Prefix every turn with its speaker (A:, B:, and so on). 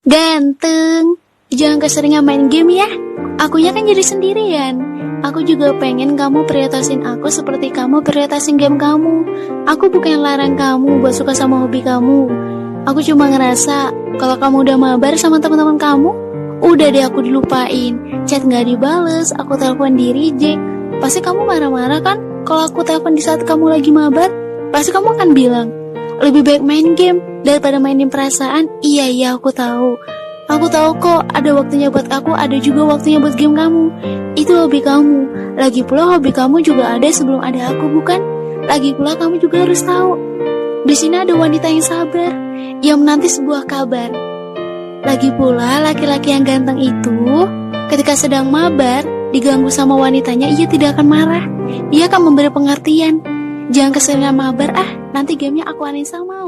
A: Ganteng, jangan keseringan main game ya. Akunya kan jadi sendirian. Aku juga pengen kamu prioritasin aku seperti kamu prioritasin game kamu. Aku bukan larang kamu buat suka sama hobi kamu. Aku cuma ngerasa kalau kamu udah mabar sama teman-teman kamu, udah deh aku dilupain. Chat gak dibales, aku telepon di reject. Pasti kamu marah-marah kan kalau aku telepon di saat kamu lagi mabar? Pasti kamu akan bilang, lebih baik main game daripada mainin perasaan. Iya, aku tahu. Aku tahu kok ada waktunya buat aku, ada juga waktunya buat game kamu. Itu hobi kamu. Lagi pula hobi kamu juga ada sebelum ada aku, bukan? Lagi pula kamu juga harus tahu, di sini ada wanita yang sabar, yang menanti sebuah kabar. Lagi pula laki-laki yang ganteng itu, ketika sedang mabar, diganggu sama wanitanya, ia tidak akan marah. Dia akan memberi pengertian. Jangan keseringan mabar, nanti gamenya aku uninstall mau.